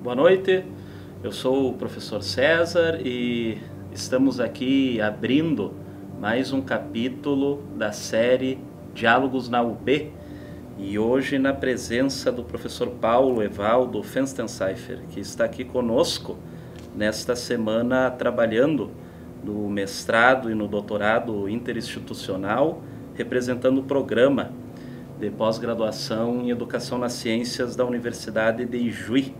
Boa noite, eu sou o professor César e estamos aqui abrindo mais um capítulo da série Diálogos na UB e hoje na presença do professor Paulo Evaldo Fenstenseifer, que está aqui conosco nesta semana trabalhando no mestrado e no doutorado interinstitucional, representando o programa de pós-graduação em Educação nas Ciências da Universidade de Ijuí.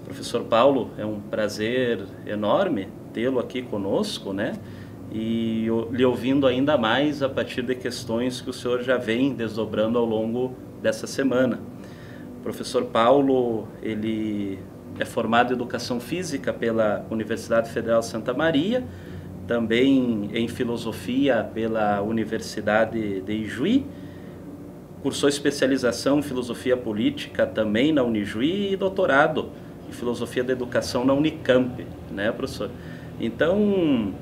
Professor Paulo, é um prazer enorme tê-lo aqui conosco, né? E lhe ouvindo ainda mais a partir de questões que o senhor já vem desdobrando ao longo dessa semana. O professor Paulo, ele é formado em Educação Física pela Universidade Federal de Santa Maria, também em Filosofia pela Universidade de Ijuí, cursou especialização em Filosofia Política também na Unijuí e doutorado em Filosofia da Educação na Unicamp, né, professor? Então,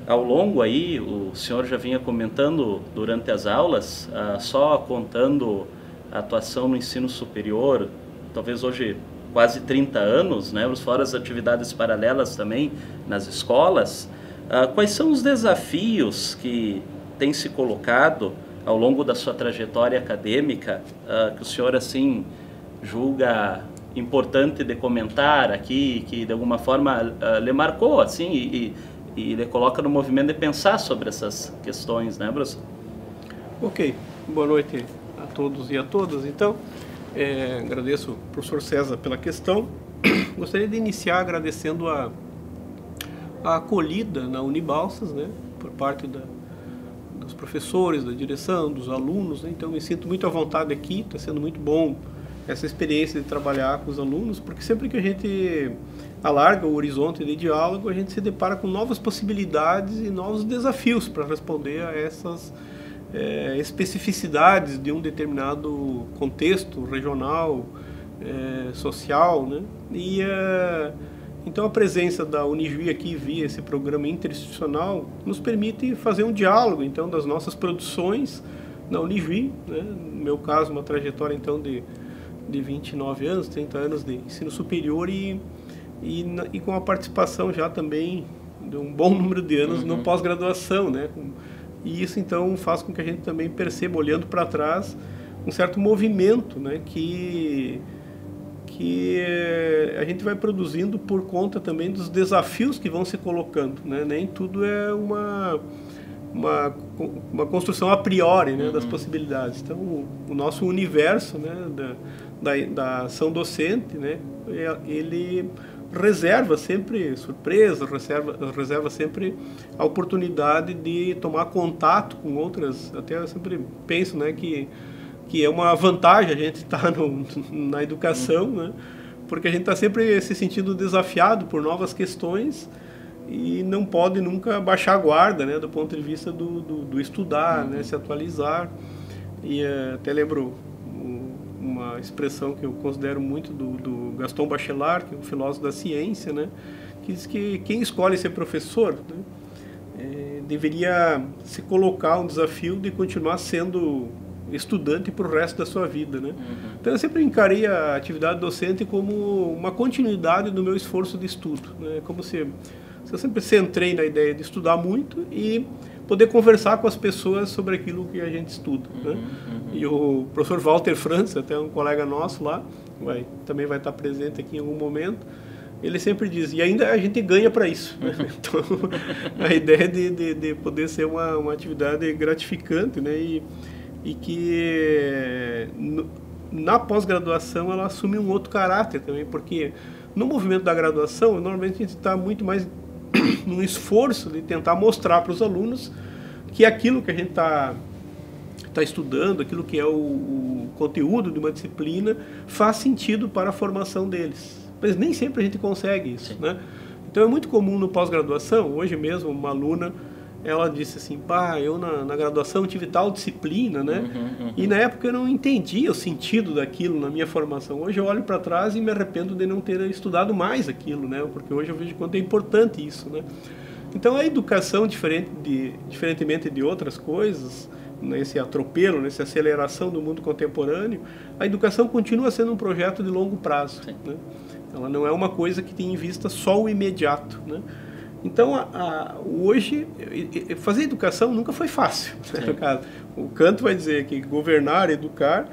ao longo aí, o senhor já vinha comentando durante as aulas, só contando a atuação no ensino superior, talvez hoje quase 30 anos, né, fora as atividades paralelas também nas escolas. Quais são os desafios que têm se colocado ao longo da sua trajetória acadêmica, que o senhor assim julga importante de comentar aqui, que de alguma forma lhe marcou assim e lhe coloca no movimento de pensar sobre essas questões, né, professor? Ok, boa noite a todos e a todas. Então, agradeço ao professor César pela questão. Gostaria de iniciar agradecendo a acolhida na Unibalsas, né, por parte dos professores, da direção, dos alunos, né? Então me sinto muito à vontade aqui, está sendo muito bom essa experiência de trabalhar com os alunos, porque sempre que a gente alarga o horizonte de diálogo, a gente se depara com novas possibilidades e novos desafios para responder a essas especificidades de um determinado contexto regional, social, né? Então a presença da Unijuí aqui via esse programa interinstitucional nos permite fazer um diálogo então das nossas produções na Unijuí, né? No meu caso uma trajetória então de 29 anos, 30 anos de ensino superior e com a participação já também de um bom número de anos no pós-graduação, né? E isso então faz com que a gente também perceba, olhando para trás, um certo movimento, né? Que a gente vai produzindo por conta também dos desafios que vão se colocando, né? Nem tudo é uma construção a priori, né, das possibilidades. Então, o nosso universo, né, da ação docente, né, ele reserva sempre surpresas, reserva sempre a oportunidade de tomar contato com outras. Até eu sempre penso, né, que é uma vantagem a gente estar na educação, né? Porque a gente está sempre se sentindo desafiado por novas questões e não pode nunca baixar a guarda, né? Do ponto de vista do estudar, né? Se atualizar. E até lembro uma expressão que eu considero muito do Gaston Bachelard, que é um filósofo da ciência, né? Que diz que quem escolhe ser professor, né? Deveria se colocar um desafio de continuar sendo estudante para o resto da sua vida, né? Então eu sempre encarei a atividade docente como uma continuidade do meu esforço de estudo, né? Como se eu sempre centrei na ideia de estudar muito e poder conversar com as pessoas sobre aquilo que a gente estuda, né? E o professor Walter Franz, até um colega nosso lá, também vai estar presente aqui em algum momento, ele sempre diz, e ainda a gente ganha para isso, né? Então a ideia de poder ser uma atividade gratificante, né? E que na pós-graduação ela assume um outro caráter também, porque no movimento da graduação, normalmente a gente está muito mais num esforço de tentar mostrar para os alunos que aquilo que a gente está estudando, aquilo que é o conteúdo de uma disciplina, faz sentido para a formação deles. Mas nem sempre a gente consegue isso, né? Então é muito comum no pós-graduação, hoje mesmo uma aluna, ela disse assim, eu na graduação tive tal disciplina, né? E na época eu não entendia o sentido daquilo na minha formação. Hoje eu olho para trás e me arrependo de não ter estudado mais aquilo, né? Porque hoje eu vejo quanto é importante isso, né? Então a educação, diferentemente de outras coisas, nesse atropelo, nessa aceleração do mundo contemporâneo, a educação continua sendo um projeto de longo prazo, né? Ela não é uma coisa que tem em vista só o imediato, né? Então, hoje, fazer educação nunca foi fácil, né? No caso, o Canto vai dizer que governar, educar,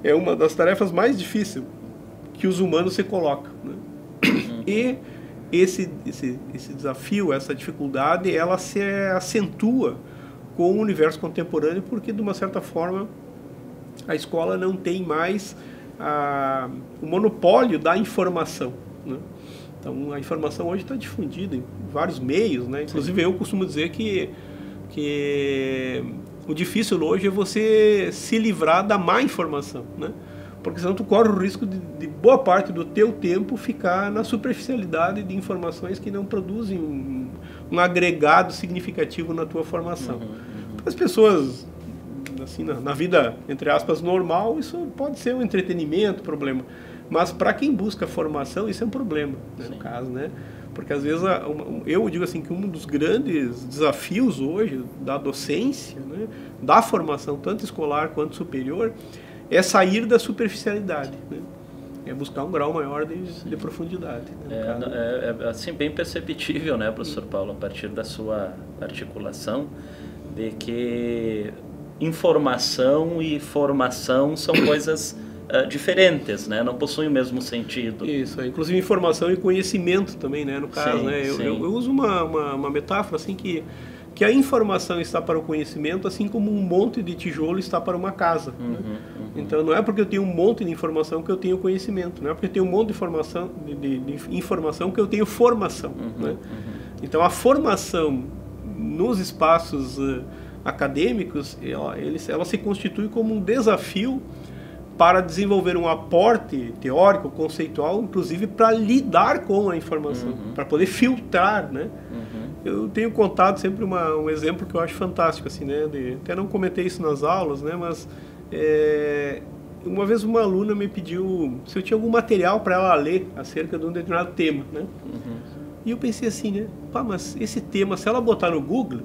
é uma das tarefas mais difíceis que os humanos se colocam, né? E esse desafio, essa dificuldade, ela se acentua com o universo contemporâneo, porque, de uma certa forma, a escola não tem mais o monopólio da informação, né? Então, a informação hoje está difundida em vários meios, né? Inclusive, eu costumo dizer que o difícil hoje é você se livrar da má informação, né? Porque senão tu corre o risco de boa parte do teu tempo ficar na superficialidade de informações que não produzem um agregado significativo na tua formação. Para as pessoas, assim, na vida, entre aspas, normal, isso pode ser um entretenimento, problema. Mas para quem busca formação, isso é um problema, né, no caso, né? Porque às vezes, eu digo assim, que um dos grandes desafios hoje da docência, né, da formação, tanto escolar quanto superior, é sair da superficialidade, né? É buscar um grau maior de profundidade, né, é assim, bem perceptível, né, professor Paulo, a partir da sua articulação, de que informação e formação são coisas diferentes, né? Não possuem o mesmo sentido. Isso, inclusive informação e conhecimento também, né? No caso, sim, né? sim. Eu uso uma metáfora assim que a informação está para o conhecimento, assim como um monte de tijolo está para uma casa. Né? Então não é porque eu tenho um monte de informação que eu tenho conhecimento, não é porque eu tenho um monte de informação, de informação que eu tenho formação. Né? Então a formação nos espaços acadêmicos, ela se constitui como um desafio para desenvolver um aporte teórico, conceitual, inclusive para lidar com a informação, para poder filtrar, né? Eu tenho contado sempre um exemplo que eu acho fantástico, assim, né? Até não comentei isso nas aulas, né? Mas uma vez uma aluna me pediu se eu tinha algum material para ela ler acerca de um determinado tema, né? E eu pensei assim, né? Pá, mas esse tema, se ela botar no Google,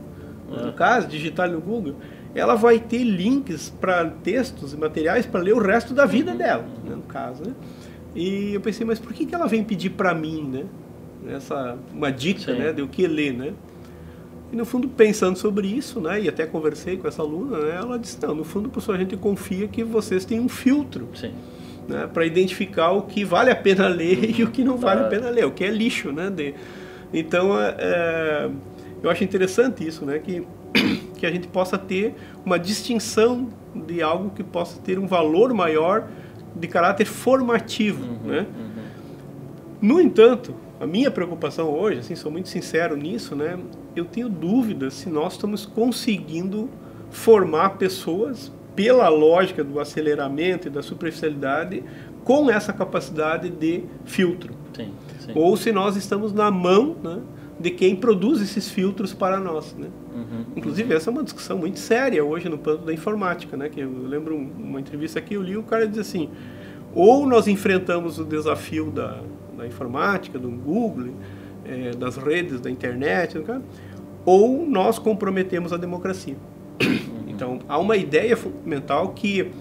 no caso, digitar no Google, ela vai ter links para textos e materiais para ler o resto da vida dela, né, no caso, né? E eu pensei, mas por que ela vem pedir para mim, né? Uma dica, né, de o que ler, né? E no fundo, pensando sobre isso, né, e até conversei com essa aluna, né, ela disse, não, no fundo, professor, a gente confia que vocês têm um filtro, né, para identificar o que vale a pena ler e o que não vale a pena ler, o que é lixo, né? Então, eu acho interessante isso, né, que a gente possa ter uma distinção de algo que possa ter um valor maior de caráter formativo, né? No entanto, a minha preocupação hoje, assim, sou muito sincero nisso, né? Eu tenho dúvidas se nós estamos conseguindo formar pessoas pela lógica do aceleramento e da superficialidade com essa capacidade de filtro. Sim. Ou se nós estamos na mão, né, de quem produz esses filtros para nós, né? Inclusive, essa é uma discussão muito séria hoje no plano da informática, né? Que eu lembro uma entrevista que eu li, o cara diz assim, ou nós enfrentamos o desafio da informática, do Google, das redes, da internet, ou nós comprometemos a democracia. Então, há uma ideia fundamental que,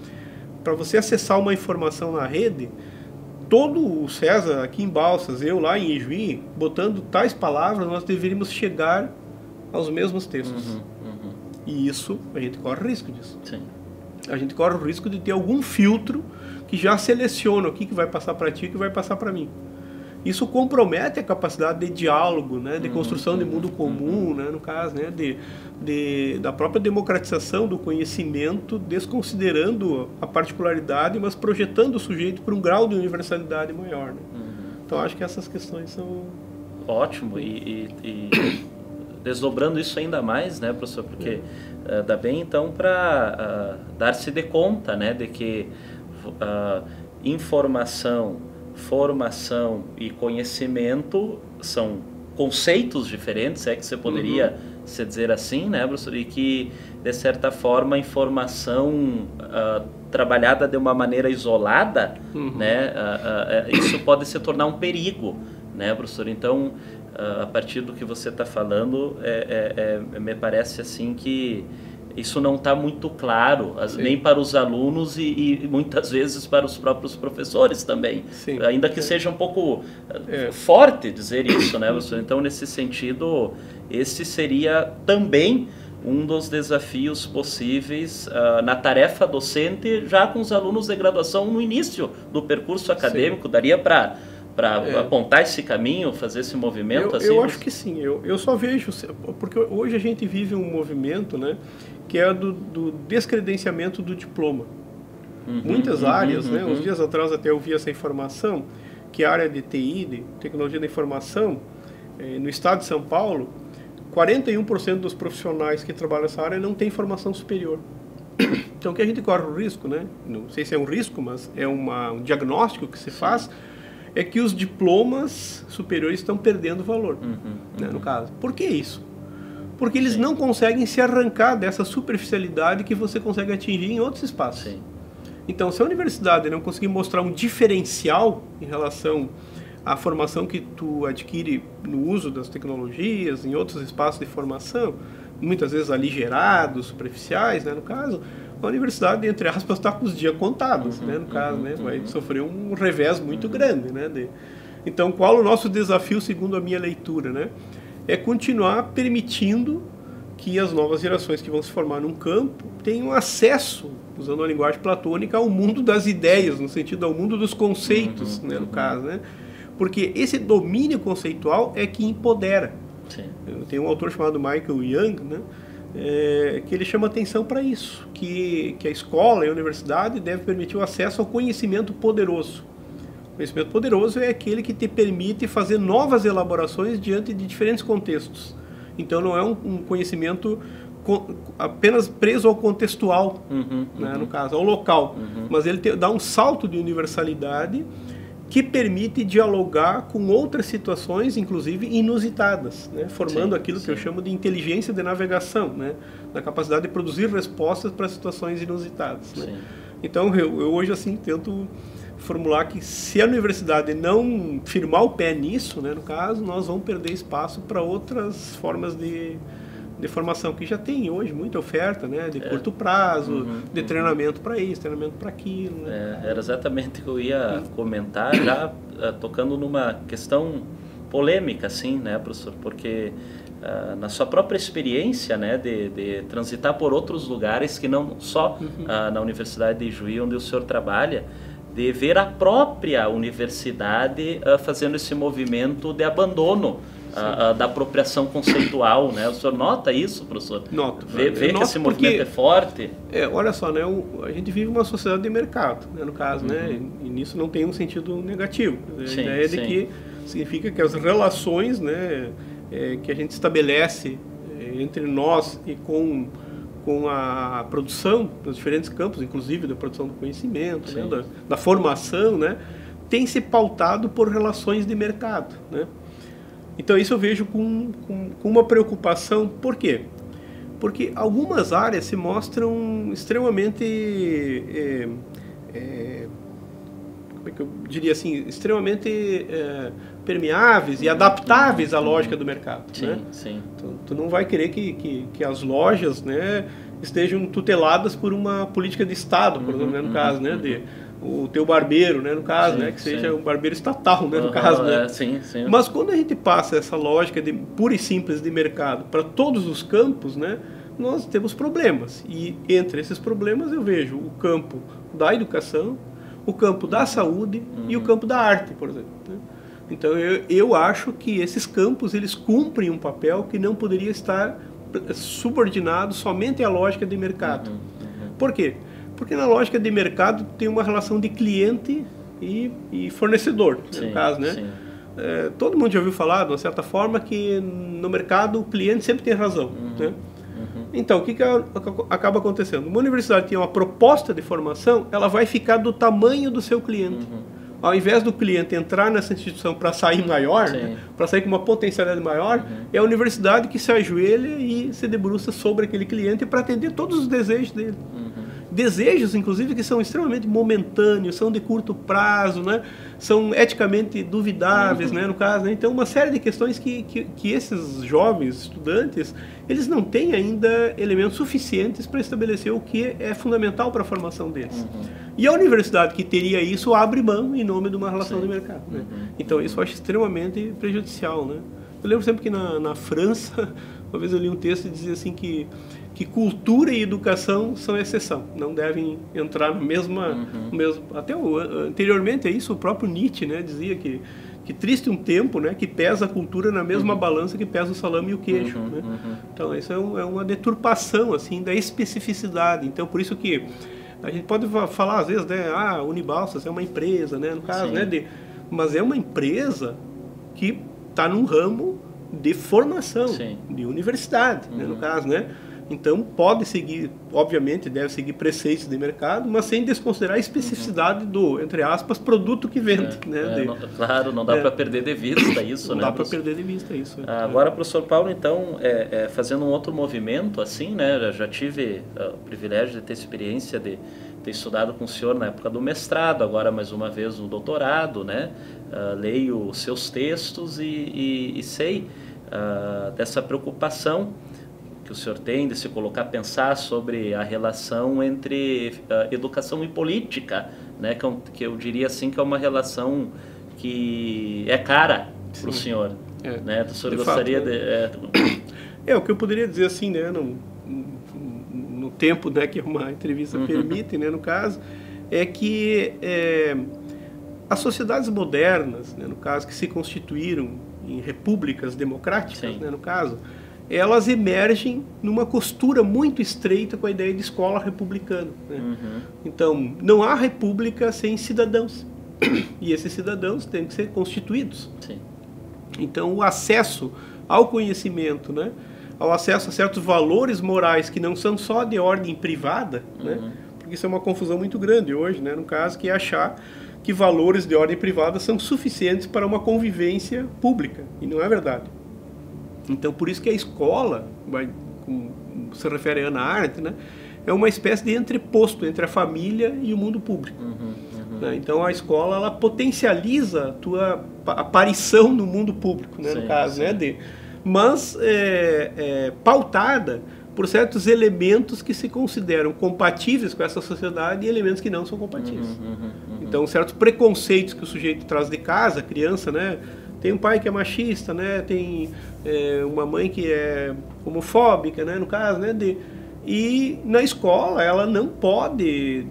para você acessar uma informação na rede, todo o César aqui em Balsas, eu lá em Ijuí, botando tais palavras, nós deveríamos chegar aos mesmos textos. E isso, a gente corre risco disso. Sim. A gente corre o risco de ter algum filtro que já seleciona o que vai passar para ti e o que vai passar para mim. Isso compromete a capacidade de diálogo, né, de construção de mundo comum, né, no caso, né, da própria democratização do conhecimento, desconsiderando a particularidade, mas projetando o sujeito para um grau de universalidade maior. Né? Então, acho que essas questões são... Ótimo, e desdobrando isso ainda mais, né, professor, porque dá bem, então, para dar-se de conta, né, de que informação, formação e conhecimento são conceitos diferentes, é que você poderia se dizer assim, né, professor? E que, de certa forma, a informação trabalhada de uma maneira isolada, né, isso pode se tornar um perigo, né, professor? Então, a partir do que você está falando, me parece assim que isso não está muito claro, nem para os alunos e muitas vezes para os próprios professores também. Sim. Ainda que seja um pouco forte dizer isso, né, professor? Então, nesse sentido, esse seria também um dos desafios possíveis na tarefa docente, já com os alunos de graduação no início do percurso acadêmico. Sim. Daria para apontar esse caminho, fazer esse movimento? Eu acho que sim. Eu só vejo, porque hoje a gente vive um movimento, né, que é do descredenciamento do diploma. Muitas áreas, né, uns dias atrás até eu vi essa informação, que a área de TI, de Tecnologia da Informação, no estado de São Paulo, 41% dos profissionais que trabalham nessa área não têm formação superior. Então, que a gente corre o risco, né? Não sei se é um risco, mas é um diagnóstico que se faz, é que os diplomas superiores estão perdendo valor, né, no caso. Por que isso? Porque eles não conseguem se arrancar dessa superficialidade que você consegue atingir em outros espaços. Sim. Então, se a universidade não conseguir mostrar um diferencial em relação à formação que tu adquire no uso das tecnologias, em outros espaços de formação, muitas vezes aligerados, superficiais, né, no caso, a universidade, entre aspas, está com os dias contados, né, no caso, né, vai sofrer um revés muito grande, né. Então, qual o nosso desafio, segundo a minha leitura, né? É continuar permitindo que as novas gerações que vão se formar num campo tenham acesso, usando a linguagem platônica, ao mundo das ideias, no sentido ao mundo dos conceitos, né, no caso, né? Porque esse domínio conceitual é que empodera. Sim. Tem um autor chamado Michael Young, né, que ele chama atenção para isso, que a escola e a universidade devem permitir o acesso ao conhecimento poderoso. O conhecimento poderoso é aquele que te permite fazer novas elaborações diante de diferentes contextos. Então não é um conhecimento apenas preso ao contextual, né, no caso, ao local, mas ele dá um salto de universalidade que permite dialogar com outras situações, inclusive inusitadas, né, formando aquilo que eu chamo de inteligência de navegação, né, na capacidade de produzir respostas para situações inusitadas. Né. Então eu hoje assim tento formular que se a universidade não firmar o pé nisso, né, no caso, nós vamos perder espaço para outras formas de formação, que já tem hoje muita oferta, né, de curto prazo, de treinamento para isso, treinamento para aquilo. Né? Era exatamente o que eu ia comentar, já tocando numa questão polêmica, assim, né, professor, porque na sua própria experiência, né, de transitar por outros lugares que não só na Universidade de Juí, onde o senhor trabalha, de ver a própria universidade fazendo esse movimento de abandono da apropriação conceitual, né? O senhor nota isso, professor? Noto. Vê que esse movimento é forte? Olha só, né? A gente vive uma sociedade de mercado, né, no caso, né? E nisso não tem um sentido negativo. A ideia de que significa que as relações, né, que a gente estabelece entre nós e com a produção dos diferentes campos, inclusive da produção do conhecimento, né, da formação, né, tem se pautado por relações de mercado, né? Então isso eu vejo com uma preocupação. Por quê? Porque algumas áreas se mostram extremamente, como é que eu diria assim, extremamente permeáveis e adaptáveis à lógica do mercado. Sim, né? Sim. Tu não vai querer que as lojas, né, estejam tuteladas por uma política de Estado, por exemplo, né, no caso, né, o teu barbeiro, né, no caso, né, que seja um barbeiro estatal, né, no caso, né. Mas quando a gente passa essa lógica de pura e simples de mercado para todos os campos, né, nós temos problemas. E entre esses problemas eu vejo o campo da educação, o campo da saúde e o campo da arte, por exemplo. Né? Então eu acho que esses campos eles cumprem um papel que não poderia estar subordinado somente à lógica de mercado. Por quê? Porque na lógica de mercado tem uma relação de cliente e fornecedor, no caso, né? Todo mundo já ouviu falar, de uma certa forma, que no mercado o cliente sempre tem razão, né? Então, o que acaba acontecendo? Uma universidade tem uma proposta de formação, ela vai ficar do tamanho do seu cliente. Ao invés do cliente entrar nessa instituição para sair maior, né, para sair com uma potencialidade maior, é a universidade que se ajoelha e se debruça sobre aquele cliente para atender todos os desejos dele. desejos, inclusive, que são extremamente momentâneos, são de curto prazo, né? São eticamente duvidáveis, né, no caso, né? Então, uma série de questões que esses jovens estudantes, eles não têm ainda elementos suficientes para estabelecer o que é fundamental para a formação deles. E a universidade que teria isso abre mão em nome de uma relação de mercado, né? Então, isso eu acho extremamente prejudicial, né? Eu lembro sempre que na França, uma vez eu li um texto que dizia assim que cultura e educação são exceção, não devem entrar no mesmo até anteriormente a isso, o próprio Nietzsche, né, dizia que triste um tempo, né, que pesa a cultura na mesma balança que pesa o salame e o queijo, né? Então isso é uma deturpação assim da especificidade. Então por isso que a gente pode falar às vezes, né, Unibalsas é uma empresa, né, no caso, né, mas é uma empresa que está num ramo de formação, de universidade, né, no caso, né? Então pode seguir, obviamente deve seguir preceitos de mercado, mas sem desconsiderar a especificidade do, entre aspas, produto que vende, né? Claro, não dá para perder de vista isso, não dá para perder de vista isso. Agora, professor Paulo, então, fazendo um outro movimento assim, né? Eu já tive o privilégio de ter experiência de ter estudado com o senhor na época do mestrado, agora mais uma vez no doutorado, né? Leio seus textos e sei dessa preocupação que o senhor tem de se colocar a pensar sobre a relação entre educação e política, né? Que eu diria assim que é uma relação que é cara para o senhor, né? O senhor gostaria de... o que eu poderia dizer assim, né? No tempo, né, que uma entrevista permite, né, no caso, é que as sociedades modernas, né, no caso, que se constituíram em repúblicas democráticas, né, no caso, elas emergem numa costura muito estreita com a ideia de escola republicana, né? Então, não há república sem cidadãos. E esses cidadãos têm que ser constituídos. Então, o acesso ao conhecimento, né? Ao acesso a certos valores morais que não são só de ordem privada, né? Porque isso é uma confusão muito grande hoje, né? No caso, que é achar que valores de ordem privada são suficientes para uma convivência pública. E não é verdade. Então, por isso que a escola, como se refere a Hannah Arendt, né, é uma espécie de entreposto entre a família e o mundo público. Né? Então, a escola ela potencializa a tua aparição no mundo público, né, no caso, né, mas pautada por certos elementos que se consideram compatíveis com essa sociedade e elementos que não são compatíveis. Então, certos preconceitos que o sujeito traz de casa, a criança, né? Tem um pai que é machista, né? Tem uma mãe que é homofóbica, né? No caso, né? E na escola ela não pode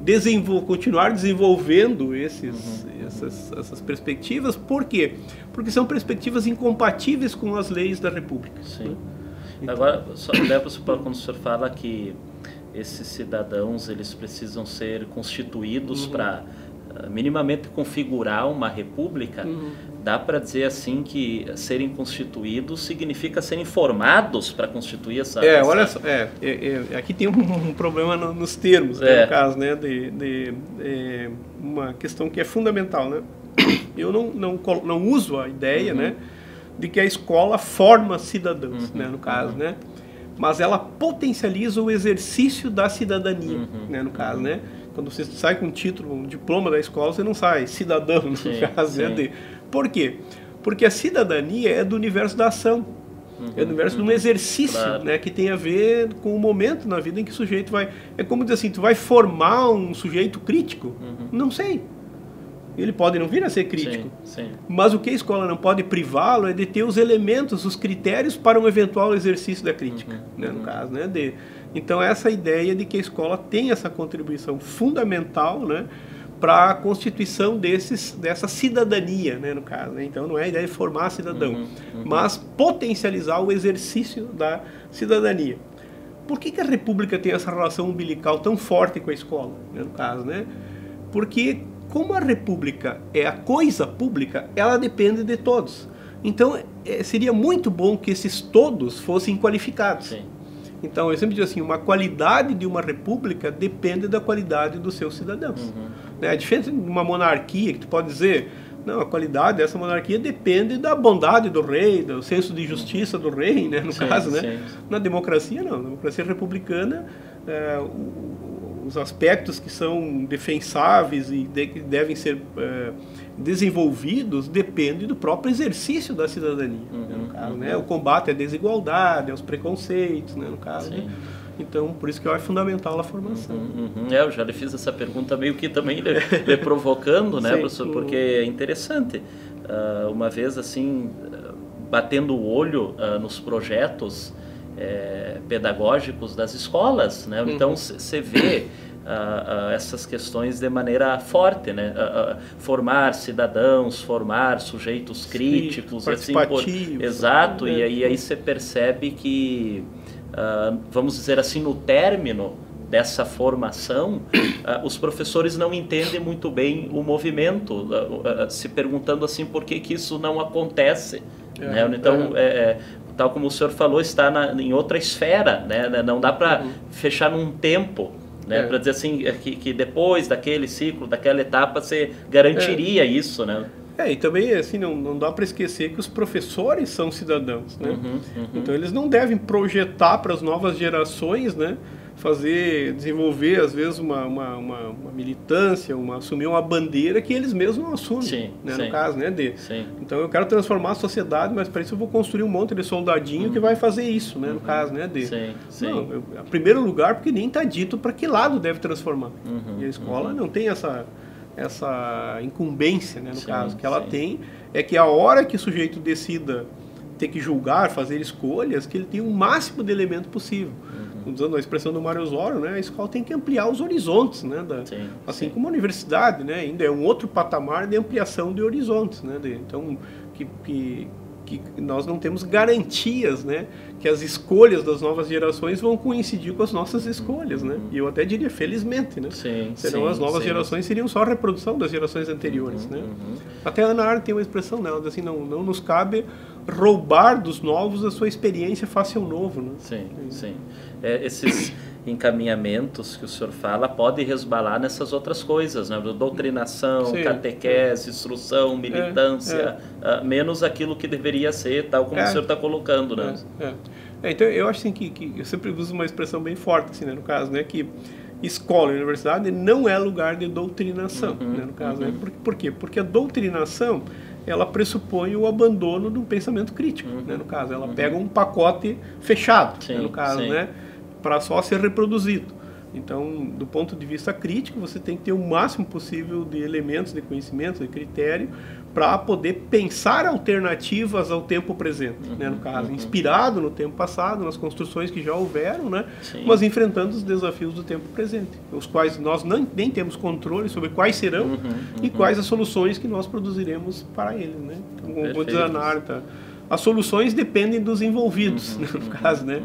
continuar desenvolvendo essas perspectivas. Por quê? Porque são perspectivas incompatíveis com as leis da República. Né? Então, agora, quando o senhor fala que esses cidadãos eles precisam ser constituídos para minimamente configurar uma república, dá para dizer assim que serem constituídos significa serem formados para constituir essa... olha só, aqui tem um problema nos termos, né, no caso, né, uma questão que é fundamental, né? Eu não uso a ideia, né, de que a escola forma cidadãos, né, no caso, né? Mas ela potencializa o exercício da cidadania, né, no caso, né? Quando você sai com um título, um diploma da escola, você não sai cidadão, no caso, né? Por quê? Porque a cidadania é do universo da ação, é do universo de um exercício, né, que tem a ver com o momento na vida em que o sujeito vai... É como dizer assim, tu vai formar um sujeito crítico? Não sei. Ele pode não vir a ser crítico, mas o que a escola não pode privá-lo é de ter os elementos, os critérios para um eventual exercício da crítica, né, no caso, né, então essa ideia de que a escola tem essa contribuição fundamental, né, para a constituição dessa cidadania, né, no caso, né? Então não é a ideia de formar cidadão, mas potencializar o exercício da cidadania. Por que a República tem essa relação umbilical tão forte com a escola, né, no caso, né? Porque como a República é a coisa pública, ela depende de todos. Então, seria muito bom que esses todos fossem qualificados. Então, eu sempre digo assim, uma qualidade de uma república depende da qualidade dos seus cidadãos. Né? É diferente de uma monarquia, que tu pode dizer, não, a qualidade dessa monarquia depende da bondade do rei, do senso de justiça do rei, né? No caso, né? Na democracia, não. Na democracia republicana, os aspectos que são defensáveis e que devem ser desenvolvidos depende do próprio exercício da cidadania, né, no caso, né? O combate à desigualdade, aos preconceitos, né, no caso. Né? Então, por isso que eu acho fundamental a formação. Eu já lhe fiz essa pergunta meio que também lhe provocando, né, professor? Porque é interessante. Uma vez, assim, batendo o olho nos projetos pedagógicos das escolas, né? Então, você vê essas questões de maneira forte, né? Formar cidadãos, formar sujeitos críticos, assim, exato. E aí você percebe que, vamos dizer assim, no término dessa formação, os professores não entendem muito bem o movimento, se perguntando assim por que isso não acontece, né? Então, tal como o senhor falou, está em outra esfera, né? Não dá para fechar num tempo, né? Para dizer assim que depois daquele ciclo, daquela etapa, você garantiria isso, né? E também assim, não dá para esquecer que os professores são cidadãos, né? Então eles não devem projetar para as novas gerações, né? Desenvolver às vezes uma militância, assumir uma bandeira que eles mesmos não assumem, né? No caso, né? Então eu quero transformar a sociedade, mas para isso eu vou construir um monte de soldadinho que vai fazer isso, né? No caso, né? Não, em primeiro lugar, porque nem está dito para que lado deve transformar. E a escola não tem essa incumbência, né? No caso, que ela tem é que a hora que o sujeito decida ter que julgar, fazer escolhas, que ele tenha o máximo de elemento possível. Usando a expressão do Mário Osório, né, a escola tem que ampliar os horizontes, né, assim como a universidade, né, ainda é um outro patamar de ampliação de horizontes, né, então que nós não temos garantias, né, que as escolhas das novas gerações vão coincidir com as nossas escolhas, né, e eu até diria felizmente, né, senão as novas gerações seriam só a reprodução das gerações anteriores, né. Até a Ana Arendt tem uma expressão dela, assim, não nos cabe roubar dos novos a sua experiência face ao novo, né. Esses encaminhamentos que o senhor fala podem resbalar nessas outras coisas, né? Doutrinação, catequese, instrução, militância, menos aquilo que deveria ser, tal como o senhor está colocando, né? Então eu acho assim que eu sempre uso uma expressão bem forte, assim, né, no caso, né, que escola e universidade não é lugar de doutrinação, né, no caso, né? Por quê? Porque a doutrinação ela pressupõe o abandono de um pensamento crítico, né, no caso, ela pega um pacote fechado, né, no caso, né, para só ser reproduzido. Então, do ponto de vista crítico, você tem que ter o máximo possível de elementos de conhecimento, de critério, para poder pensar alternativas ao tempo presente, né, no caso, inspirado no tempo passado, nas construções que já houveram, né, mas enfrentando os desafios do tempo presente, os quais nós nem temos controle sobre quais serão e quais as soluções que nós produziremos para eles, né. Então, como diz a Ana Arendt, as soluções dependem dos envolvidos, né, no caso, né,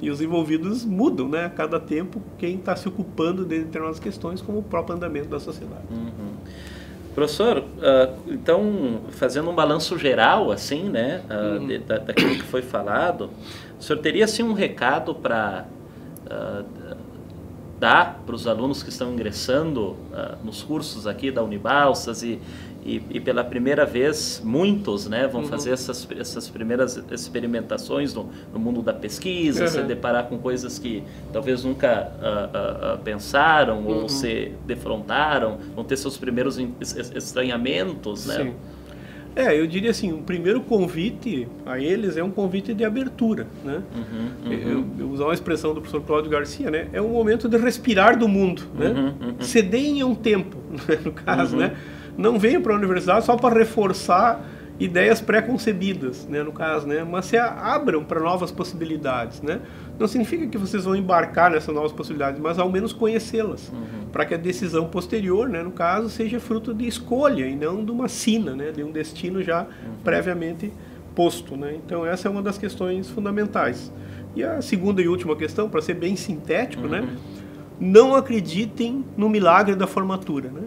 e os envolvidos mudam, né, a cada tempo quem está se ocupando de determinadas questões, como o próprio andamento da sociedade. Professor, então, fazendo um balanço geral, assim, né, daquilo que foi falado, o senhor teria, assim, um recado para dar para os alunos que estão ingressando nos cursos aqui da Unibalsas e pela primeira vez muitos, né, vão fazer essas primeiras experimentações no mundo da pesquisa, se deparar com coisas que talvez nunca pensaram ou se defrontaram, vão ter seus primeiros estranhamentos, né? Eu diria assim, o primeiro convite a eles é um convite de abertura, né? Eu usar uma expressão do professor Cláudio Garcia, né? É um momento de respirar do mundo, né? Se deem um tempo, né? No caso, né? Não venham para a universidade só para reforçar ideias pré-concebidas, né? No caso, né? Mas se abram para novas possibilidades, né? Não significa que vocês vão embarcar nessas novas possibilidades, mas ao menos conhecê-las, para que a decisão posterior, né, no caso, seja fruto de escolha e não de uma sina, né, de um destino já previamente posto, né? Então essa é uma das questões fundamentais. E a segunda e última questão, para ser bem sintético, né, não acreditem no milagre da formatura, né?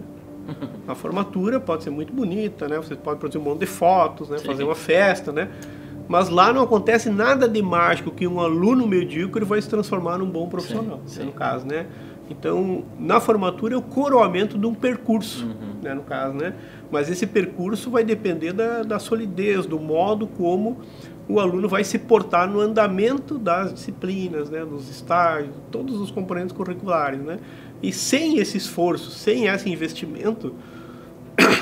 A formatura pode ser muito bonita, né? Você pode produzir um monte de fotos, né? Fazer uma festa, né? Mas lá não acontece nada de mágico que um aluno medíocre vai se transformar num bom profissional, no caso, né? Então, na formatura é o coroamento de um percurso, né, no caso, né? Mas esse percurso vai depender da solidez, do modo como o aluno vai se portar no andamento das disciplinas, né, dos estágios, todos os componentes curriculares, né? E sem esse esforço, sem esse investimento,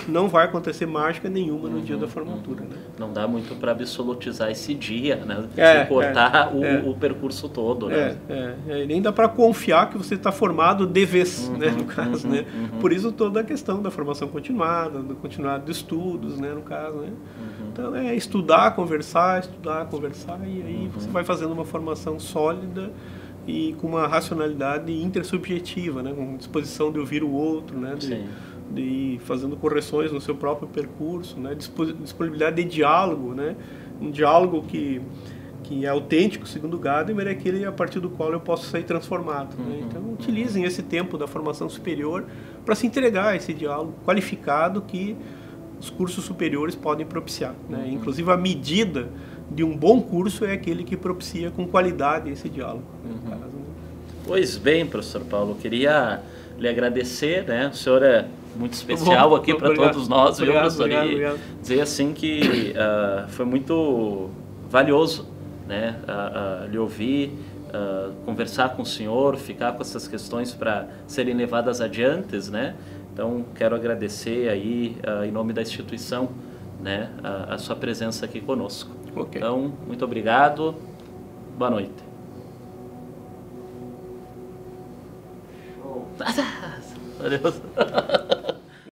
não vai acontecer mágica nenhuma no dia da formatura, né? Não dá muito para absolutizar esse dia, né? E cortar o percurso todo, né? Nem dá para confiar que você está formado de vez, né, no caso, né? Por isso toda a questão da formação continuada, do continuado de estudos, né, no caso, né? Então é estudar, conversar, e aí você vai fazendo uma formação sólida e com uma racionalidade intersubjetiva, né, com disposição de ouvir o outro, né, de ir fazendo correções no seu próprio percurso, né, disponibilidade de diálogo, né, um diálogo que é autêntico, segundo Gadamer, é aquele a partir do qual eu posso sair transformado, né? Então utilizem esse tempo da formação superior para se entregar a esse diálogo qualificado que os cursos superiores podem propiciar, né? Inclusive a medida de um bom curso é aquele que propicia com qualidade esse diálogo, no caso, né? Pois bem, professor Paulo, queria lhe agradecer, né? O senhor é muito especial aqui para todos nós, viu, professor? Obrigado. Dizer assim que foi muito valioso, né? Lhe ouvir, conversar com o senhor, ficar com essas questões para serem levadas adiante, né? Então, quero agradecer aí, em nome da instituição, né, a sua presença aqui conosco. Okay. Então, muito obrigado. Boa noite. Show. Valeu.